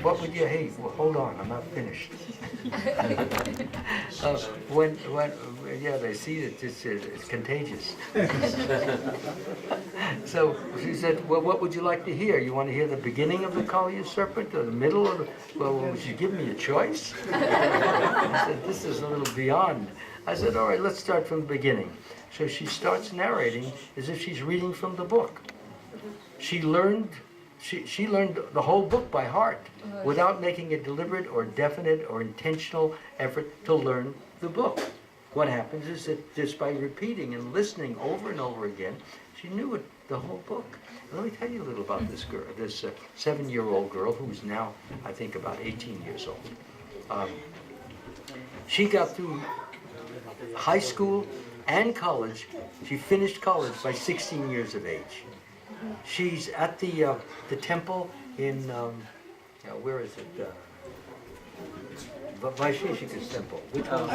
what would you hate? Well, hold on, I'm not finished. Yeah, they see that it's contagious. So she said, well, what would you like to hear? You want to hear the beginning of the Kali Serpent or the middle of the, well, would you give me a choice? I said, this is a little beyond. I said, all right, let's start from the beginning. So she starts narrating as if she's reading from the book. She learned the whole book by heart without making a deliberate or definite or intentional effort to learn the book. What happens is that just by repeating and listening over and over again, she knew it, the whole book. And let me tell you a little about this girl, this 7-year-old girl who's now, I think, about 18 years old. She got through high school and college. She finished college by 16 years of age. She's at the temple in, where is it? Vaisheshika's temple. Which one?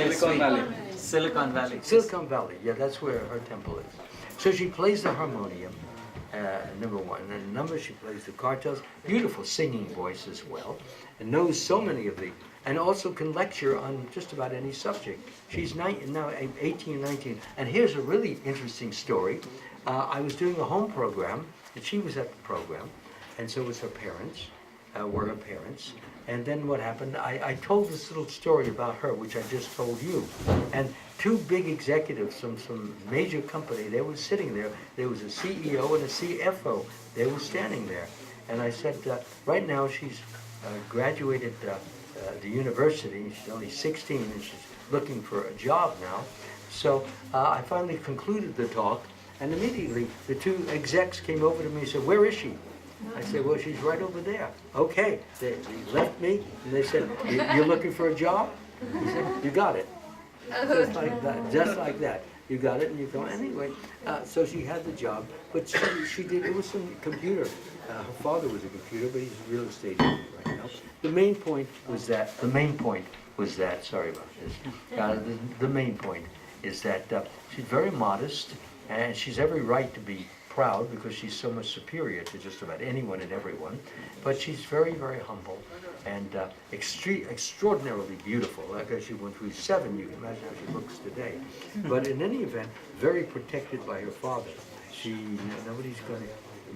Silicon Valley. Silicon Valley. Silicon Valley, yeah, that's where her temple is. So she plays the harmonium, number one. And number, she plays the kartals, beautiful singing voice as well, and knows so many of the, and also can lecture on just about any subject. She's now 18, 19. And here's a really interesting story. I was doing a home program, and she was at the program, and so was her parents, were her parents. And then what happened, I told this little story about her, which I just told you. And two big executives from some major company, they were sitting there. There was a CEO and a CFO. They were standing there. And I said, right now she's graduated the university. She's only 16 and she's looking for a job now. So I finally concluded the talk. And immediately the two execs came over to me and said, where is she? I said, well, she's right over there. Okay. They left me and they said, you're looking for a job? He said, you got it. Just like that. Just like that. You got it and you go, anyway. So she had the job, but she did, it was some computer. Her father was a computer, but he's a real estate agent right now. The main point was that, sorry about this. The main point is that she's very modest and she's every right to be proud because she's so much superior to just about anyone and everyone, but she's very, very humble and extraordinarily beautiful. Like as she went through 7, you can imagine how she looks today. But in any event, very protected by her father. Nobody's going to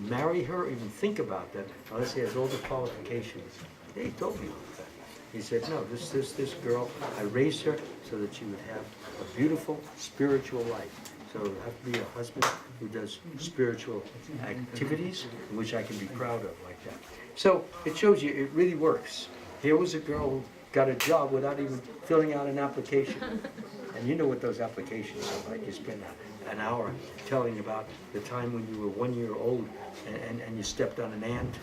marry her, even think about that, unless he has all the qualifications. He told me about that. He said, no, this girl, I raised her so that she would have a beautiful spiritual life. So it would have to be a husband who does spiritual activities, which I can be proud of like that. So it shows you it really works. Here was a girl who got a job without even filling out an application. And you know what those applications are like. You spend an hour telling about the time when you were 1 year old and you stepped on an ant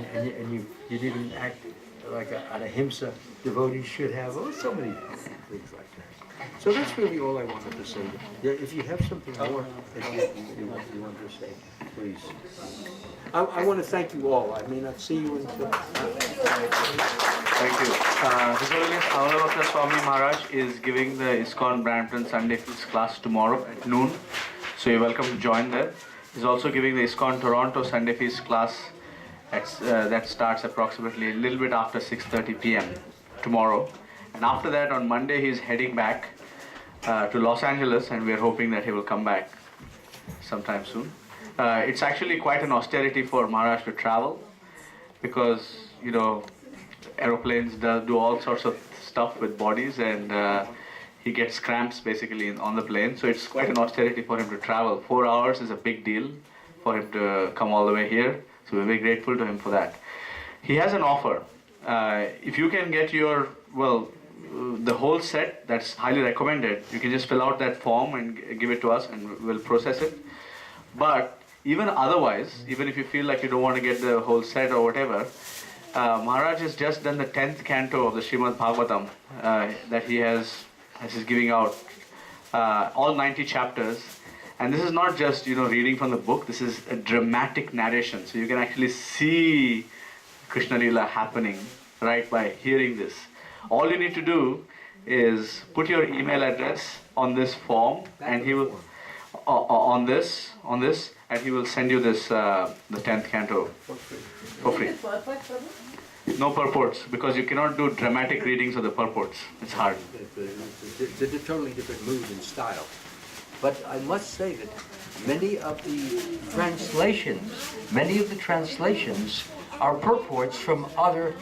and you didn't act like a ahimsa devotee should have. Oh, so many things like that. So that's really all I wanted to say. Yeah, if you have something more that you want to say, please. I want to thank you all. I may not see you until... Thank you. His Holiness Amal Bhakta Swami Maharaj is giving the ISKCON Brampton Sunday Feast class tomorrow at noon. So you're welcome to join there. He's also giving the ISKCON Toronto Sunday Feast class that starts approximately a little bit after 6:30 p.m. tomorrow. And after that, on Monday, he's heading back to Los Angeles, and we're hoping that he will come back sometime soon. It's actually quite an austerity for Maharaj to travel because, you know, aeroplanes do all sorts of stuff with bodies, and he gets cramps basically on the plane. So it's quite an austerity for him to travel. 4 hours is a big deal for him to come all the way here. So we're very grateful to him for that. He has an offer. If you can get your, the whole set, that's highly recommended. You can just fill out that form and give it to us and we'll process it. But even otherwise, even if you feel like you don't want to get the whole set or whatever, Maharaj has just done the 10th canto of the Srimad Bhagavatam that he's giving out, all 90 chapters. And this is not just, reading from the book, this is a dramatic narration. So you can actually see Krishna Lila happening right by hearing this. All you need to do is put your email address on this form, and he will on this, and he will send you this the 10th canto. for free. No purports, because you cannot do dramatic readings of the purports. It's hard. It's a totally different mood and style. But I must say that many of the translations are purports from other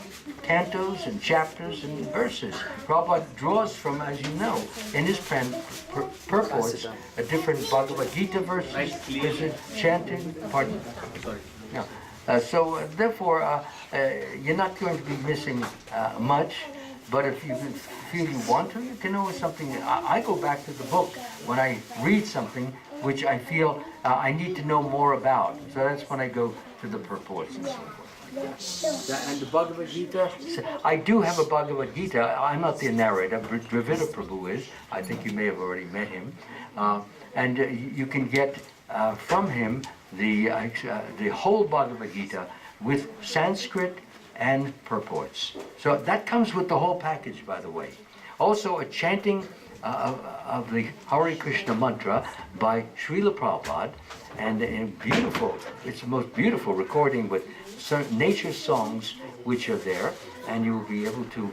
cantos and chapters and verses. Prabhupada draws from, as you know, in his purports, a different Bhagavad Gita verses, chanting, pardon? No. Therefore, you're not going to be missing much, but if you feel you want to, you can always something. I go back to the book when I read something which I feel I need to know more about. So that's when I go to the purports and so forth. And the Bhagavad Gita, I do have a Bhagavad Gita. I'm not the narrator, Dravida Prabhu is. I think you may have already met him. And you can get from him the whole Bhagavad Gita with Sanskrit and purports. So that comes with the whole package, by the way. Also a chanting of the Hare Krishna mantra by Srila Prabhupada, and beautiful, it's the most beautiful recording with certain nature songs which are there, and you'll be able to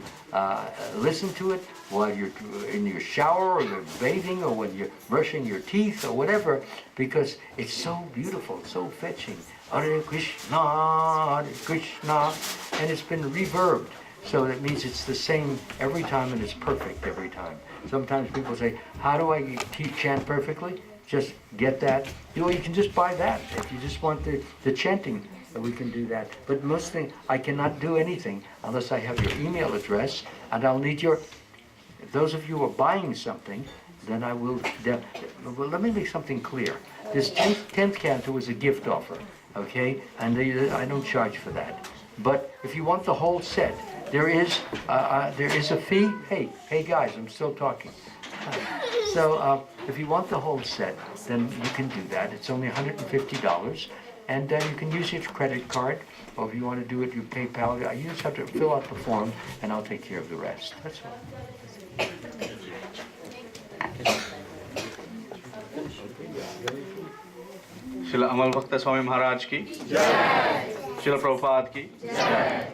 listen to it while you're in your shower or you're bathing or when you're brushing your teeth or whatever, because it's so beautiful, so fetching. Hare Krishna, and it's been reverbed, so that means it's the same every time and it's perfect every time. Sometimes people say, how do I chant perfectly? Just get that. You can just buy that. If you just want the chanting, we can do that. But most things, I cannot do anything unless I have your email address, and I'll need those of you who are buying something, then I will, well, let me make something clear. This 10th canto is a gift offer, okay? And I don't charge for that. But if you want the whole set, there is a fee. Hey guys, I'm still talking. So if you want the whole set, then you can do that. It's only $150, and you can use your credit card, or if you want to do it, you PayPal. You just have to fill out the form, and I'll take care of the rest. That's all. Srila Amal Bhakta Swami Maharaj ki Jai. Srila Prabhupada ki Jai.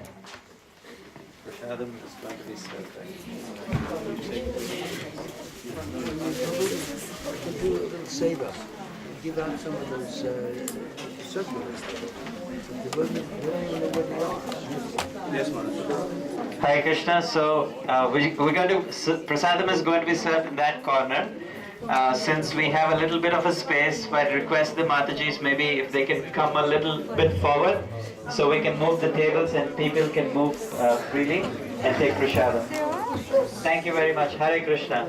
Prashadam is going to be served. Do a little seva. Give out some of those circulars. Yes, Maharaj. Hare Krishna. So we're going to prasadam is going to be served in that corner. Since we have a little bit of a space, I'd request the Matajis maybe if they can come a little bit forward, so we can move the tables and people can move freely and take prasadam. Thank you very much. Hare Krishna.